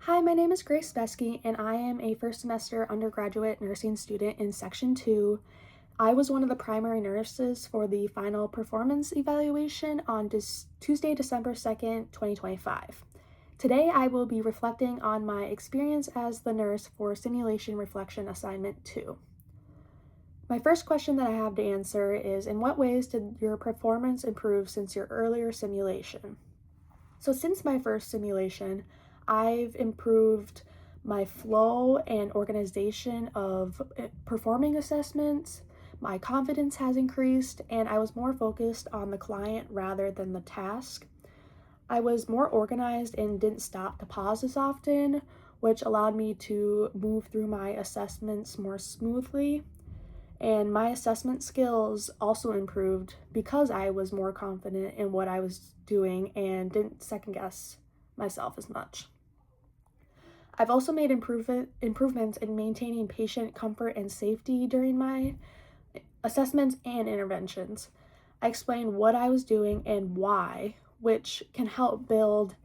Hi, my name is Grace Vesky, and I am a first semester undergraduate nursing student in Section 2. I was one of the primary nurses for the final performance evaluation on Tuesday, December 2nd, 2025. Today, I will be reflecting on my experience as the nurse for Simulation Reflection Assignment 2. My first question that I have to answer is, in what ways did your performance improve since your earlier simulation? So since my first simulation, I've improved my flow and organization of performing assessments. My confidence has increased, and I was more focused on the client rather than the task. I was more organized and didn't stop to pause as often, which allowed me to move through my assessments more smoothly. And my assessment skills also improved because I was more confident in what I was doing and didn't second guess myself as much. I've also made improvements in maintaining patient comfort and safety during my assessments and interventions. I explained what I was doing and why, which can help build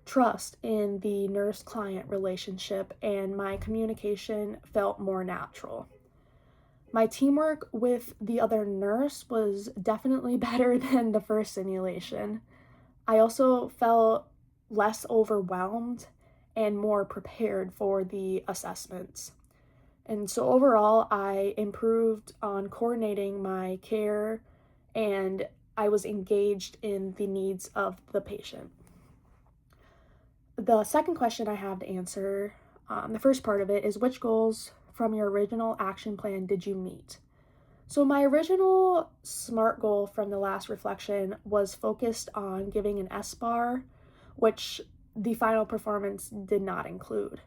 trust in the nurse-client relationship, and my communication felt more natural. My teamwork with the other nurse was definitely better than the first simulation. I also felt less overwhelmed and more prepared for the assessments. And so overall, I improved on coordinating my care and I was engaged in the needs of the patient. The second question I have to answer, the first part of it, is which goals from your original action plan did you meet? So my original SMART goal from the last reflection was focused on giving an S bar, which the final performance did not include.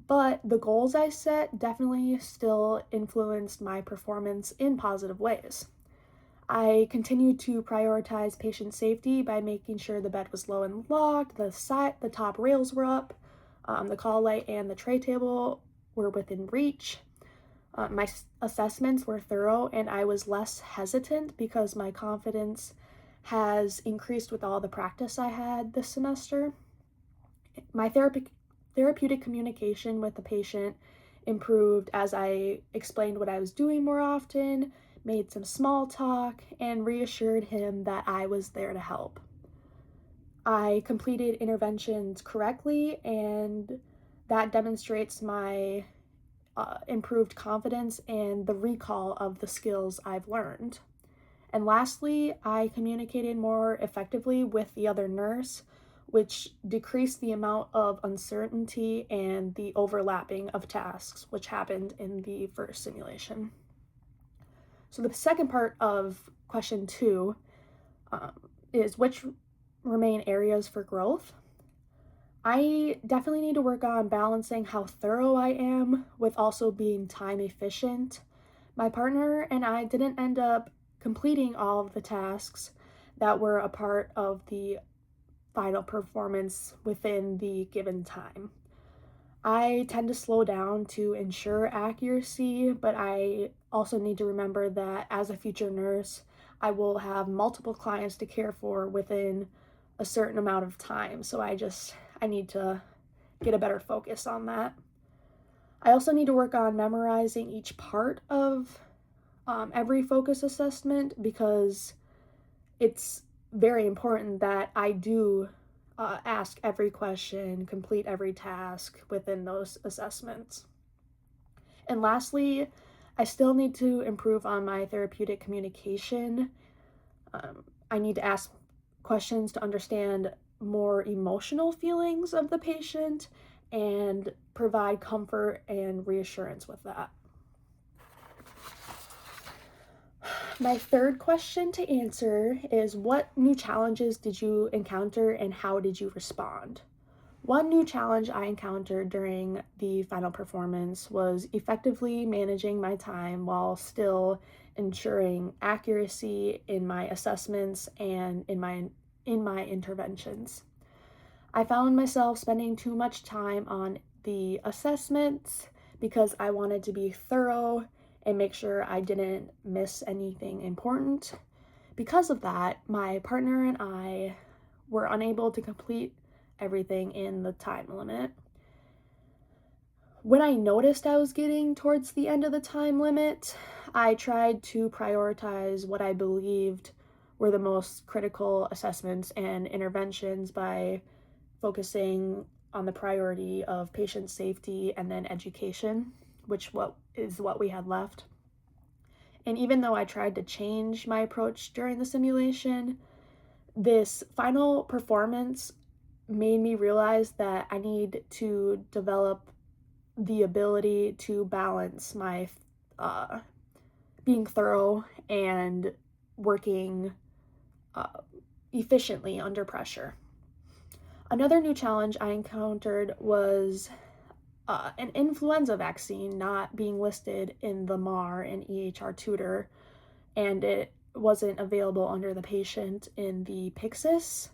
But the goals I set definitely still influenced my performance in positive ways. I continued to prioritize patient safety by making sure the bed was low and locked, the top rails were up, the call light and the tray table were within reach. My assessments were thorough and I was less hesitant because my confidence has increased with all the practice I had this semester. My therapeutic communication with the patient improved as I explained what I was doing more often, made some small talk, and reassured him that I was there to help. I completed interventions correctly, and that demonstrates my improved confidence and the recall of the skills I've learned. And lastly, I communicated more effectively with the other nurse, which decreased the amount of uncertainty and the overlapping of tasks, which happened in the first simulation. So the second part of question 2 is which remain areas for growth? I definitely need to work on balancing how thorough I am with also being time efficient. My partner and I didn't end up completing all of the tasks that were a part of the final performance within the given time. I tend to slow down to ensure accuracy, but I also need to remember that as a future nurse, I will have multiple clients to care for within a certain amount of time. So I need to get a better focus on that. I also need to work on memorizing each part of every focus assessment because it's very important that I do ask every question, complete every task within those assessments. And lastly, I still need to improve on my therapeutic communication. I need to ask questions to understand more emotional feelings of the patient and provide comfort and reassurance with that. My third question to answer is what new challenges did you encounter and how did you respond? One new challenge I encountered during the final performance was effectively managing my time while still ensuring accuracy in my assessments and in my interventions. I found myself spending too much time on the assessments because I wanted to be thorough and make sure I didn't miss anything important. Because of that, my partner and I were unable to complete everything in the time limit. When I noticed I was getting towards the end of the time limit, I tried to prioritize what I believed were the most critical assessments and interventions by focusing on the priority of patient safety and then education, which what we had left. And even though I tried to change my approach during the simulation, this final performance made me realize that I need to develop the ability to balance my uh, being thorough and working uh, efficiently under pressure. Another new challenge I encountered was an influenza vaccine not being listed in the MAR and EHR tutor, and it wasn't available under the patient in the Pyxis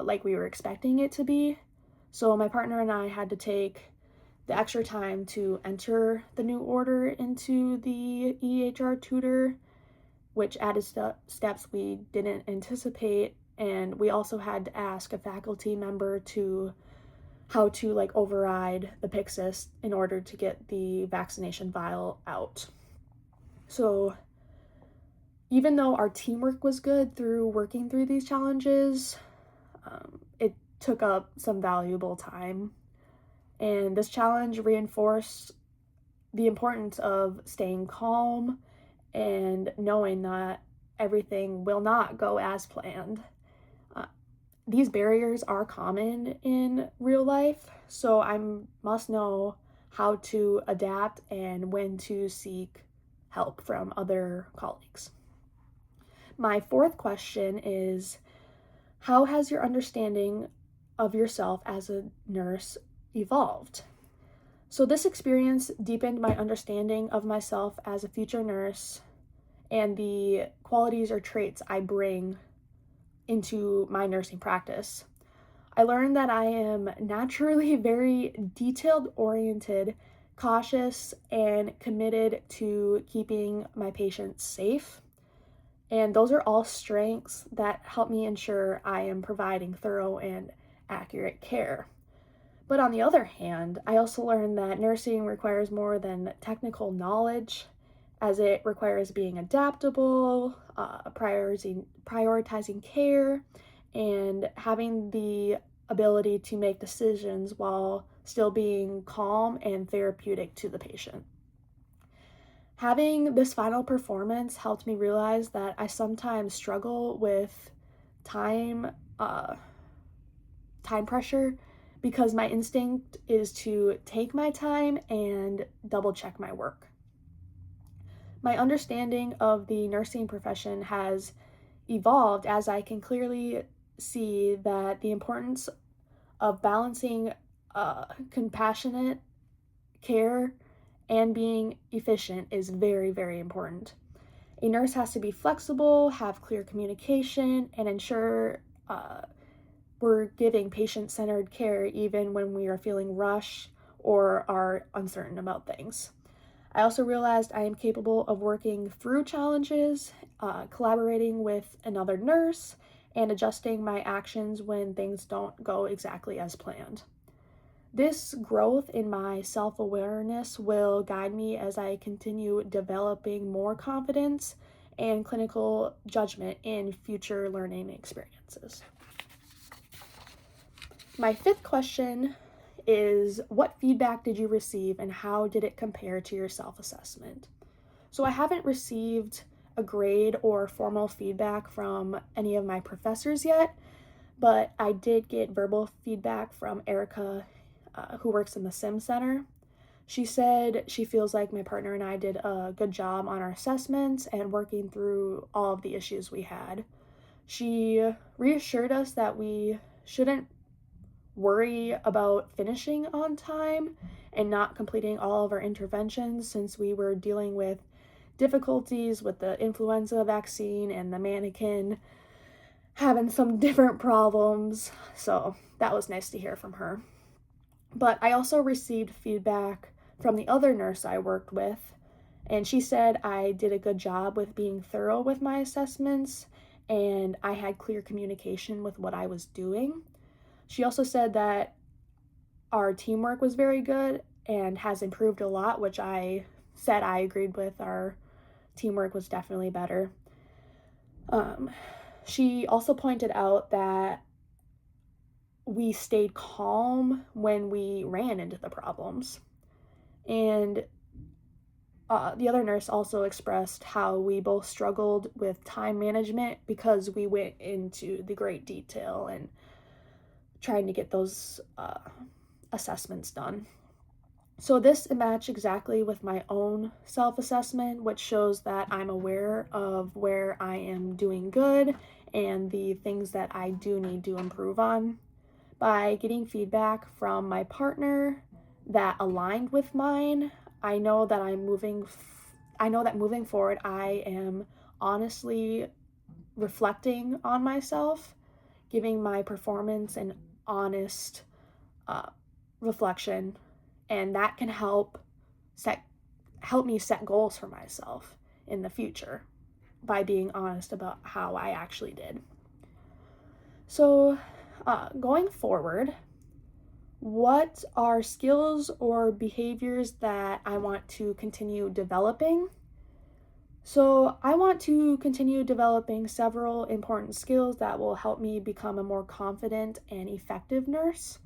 like we were expecting it to be. So my partner and I had to take the extra time to enter the new order into the EHR tutor, which added steps we didn't anticipate. And we also had to ask a faculty member to how to like override the Pyxis in order to get the vaccination vial out. So even though our teamwork was good through working through these challenges, it took up some valuable time. And this challenge reinforced the importance of staying calm and knowing that everything will not go as planned. These barriers are common in real life, so I must know how to adapt and when to seek help from other colleagues. My fourth question is, how has your understanding of yourself as a nurse evolved? So this experience deepened my understanding of myself as a future nurse and the qualities or traits I bring into my nursing practice. I learned that I am naturally very detailed-oriented, cautious, and committed to keeping my patients safe. And those are all strengths that help me ensure I am providing thorough and accurate care. But on the other hand, I also learned that nursing requires more than technical knowledge, as it requires being adaptable, prioritizing care, and having the ability to make decisions while still being calm and therapeutic to the patient. Having this final performance helped me realize that I sometimes struggle with time time pressure because my instinct is to take my time and double check my work. My understanding of the nursing profession has evolved as I can clearly see that the importance of balancing compassionate care and being efficient is very, very important. A nurse has to be flexible, have clear communication, and ensure we're giving patient-centered care even when we are feeling rushed or are uncertain about things. I also realized I am capable of working through challenges, collaborating with another nurse, and adjusting my actions when things don't go exactly as planned. This growth in my self-awareness will guide me as I continue developing more confidence and clinical judgment in future learning experiences. My fifth question is, what feedback did you receive and how did it compare to your self-assessment? So I haven't received a grade or formal feedback from any of my professors yet, but I did get verbal feedback from Erica, who works in the Sim Center. She said she feels like my partner and I did a good job on our assessments and working through all of the issues we had. She reassured us that we shouldn't worry about finishing on time and not completing all of our interventions since we were dealing with difficulties with the influenza vaccine and the mannequin having some different problems. So that was nice to hear from her. But I also received feedback from the other nurse I worked with, and she said I did a good job with being thorough with my assessments and I had clear communication with what I was doing. She also said that our teamwork was very good and has improved a lot, which I said I agreed with. Our teamwork was definitely better. She also pointed out that we stayed calm when we ran into the problems. And the other nurse also expressed how we both struggled with time management because we went into the great detail and trying to get those assessments done. So this matched exactly with my own self-assessment, which shows that I'm aware of where I am doing good and the things that I do need to improve on. By getting feedback from my partner that aligned with mine, I know that moving forward, I am honestly reflecting on myself, giving my performance an honest reflection, and that can help me set goals for myself in the future by being honest about how I actually did. So, going forward, what are skills or behaviors that I want to continue developing? So, I want to continue developing several important skills that will help me become a more confident and effective nurse.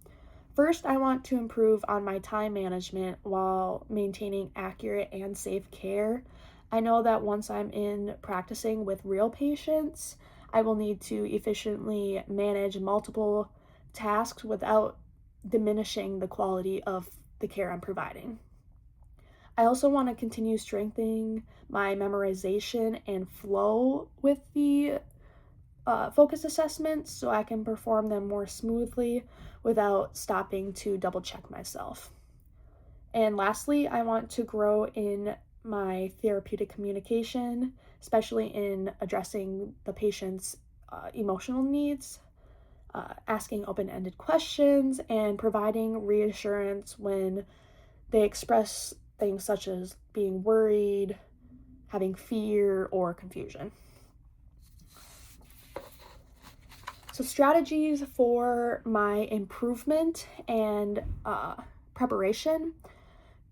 First, I want to improve on my time management while maintaining accurate and safe care. I know that once I'm in practicing with real patients, I will need to efficiently manage multiple tasks without diminishing the quality of the care I'm providing. I also want to continue strengthening my memorization and flow with the focus assessments so I can perform them more smoothly without stopping to double check myself. And lastly, I want to grow in my therapeutic communication, especially in addressing the patient's emotional needs, asking open-ended questions, and providing reassurance when they express things such as being worried, having fear, or confusion. So strategies for my improvement and preparation.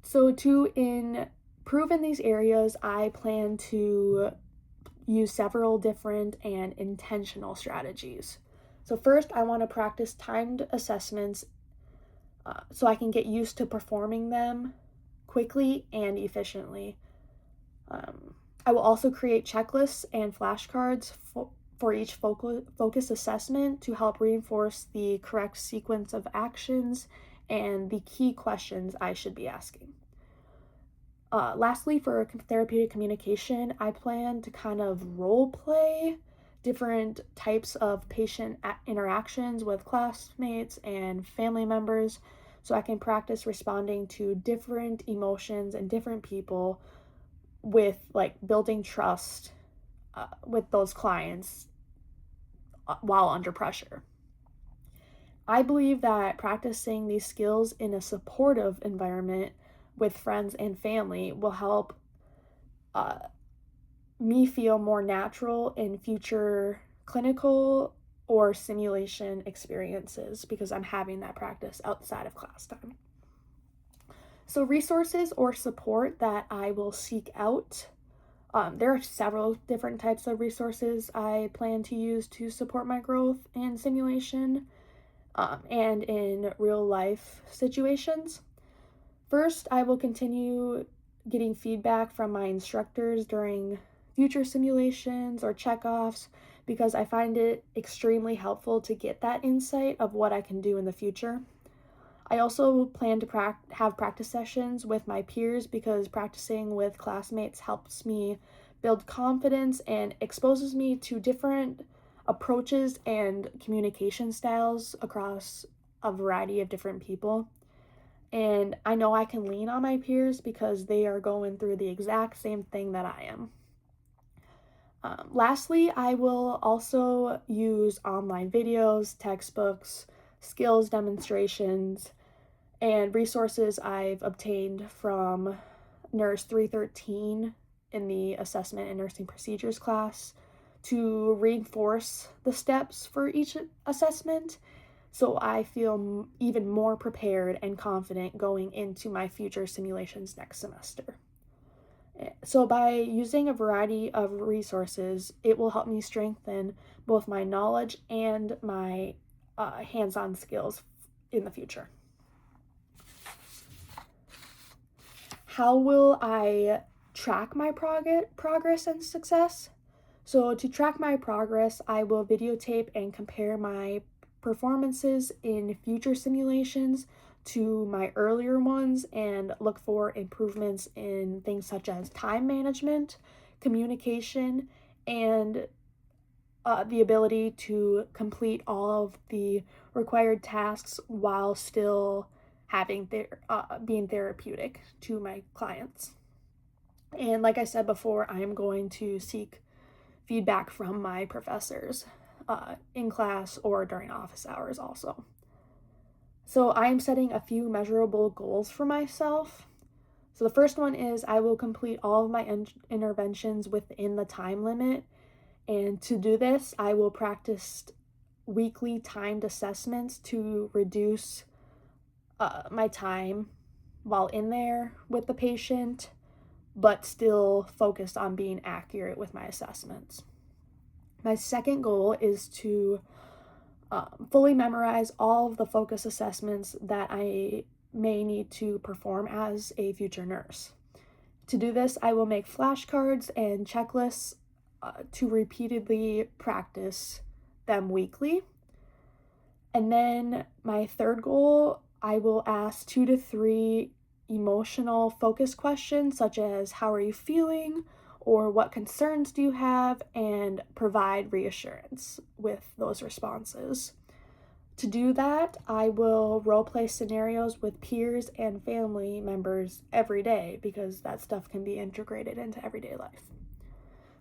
So to improve in these areas, I plan to use several different and intentional strategies. So first, I want to practice timed assessments so I can get used to performing them quickly and efficiently. I will also create checklists and flashcards for each focus assessment to help reinforce the correct sequence of actions and the key questions I should be asking. Lastly, for therapeutic communication, I plan to kind of role play different types of patient interactions with classmates and family members so I can practice responding to different emotions and different people with like building trust with those clients while under pressure. I believe that practicing these skills in a supportive environment with friends and family will help me feel more natural in future clinical or simulation experiences because I'm having that practice outside of class time. So resources or support that I will seek out. There are several different types of resources I plan to use to support my growth in simulation and in real life situations. First, I will continue getting feedback from my instructors during future simulations or checkoffs because I find it extremely helpful to get that insight of what I can do in the future. I also plan to have practice sessions with my peers because practicing with classmates helps me build confidence and exposes me to different approaches and communication styles across a variety of different people. And I know I can lean on my peers because they are going through the exact same thing that I am. Lastly, I will also use online videos, textbooks, skills demonstrations, and resources I've obtained from NURS 313 in the Assessment and Nursing Procedures class to reinforce the steps for each assessment so I feel even more prepared and confident going into my future simulations next semester. So, by using a variety of resources, it will help me strengthen both my knowledge and my hands on skills in the future. How will I track my progress and success? So, to track my progress, I will videotape and compare my performances in future simulations to my earlier ones and look for improvements in things such as time management, communication, and the ability to complete all of the required tasks while still being therapeutic to my clients. And like I said before, I am going to seek feedback from my professors in class or during office hours also. So I am setting a few measurable goals for myself. So the first one is I will complete all of my interventions within the time limit. And to do this, I will practice weekly timed assessments to reduce my time while in there with the patient, but still focused on being accurate with my assessments. My second goal is to fully memorize all of the focus assessments that I may need to perform as a future nurse. To do this, I will make flashcards and checklists to repeatedly practice them weekly. And then my third goal, I will ask 2 to 3 emotional focus questions such as how are you feeling or what concerns do you have, and provide reassurance with those responses. To do that, I will role play scenarios with peers and family members every day because that stuff can be integrated into everyday life.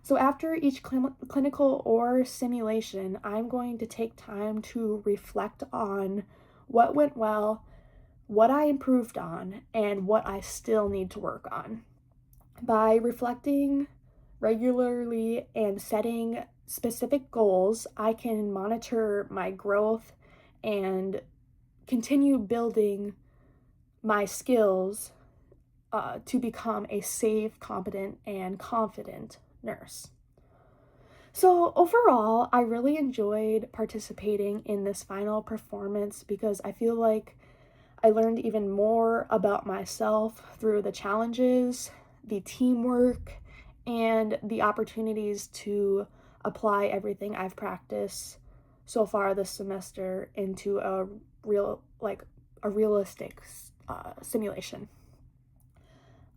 So after each clinical or simulation, I'm going to take time to reflect on what went well, what I improved on, and what I still need to work on. By reflecting regularly and setting specific goals, I can monitor my growth and continue building my skills to become a safe, competent, and confident nurse. So, overall, I really enjoyed participating in this final performance because I feel like I learned even more about myself through the challenges, the teamwork, and the opportunities to apply everything I've practiced so far this semester into a realistic simulation.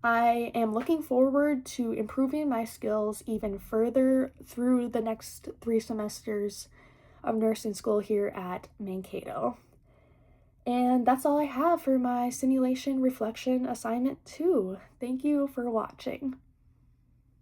I am looking forward to improving my skills even further through the next 3 semesters of nursing school here at Mankato. And that's all I have for my simulation reflection assignment 2. Thank you for watching.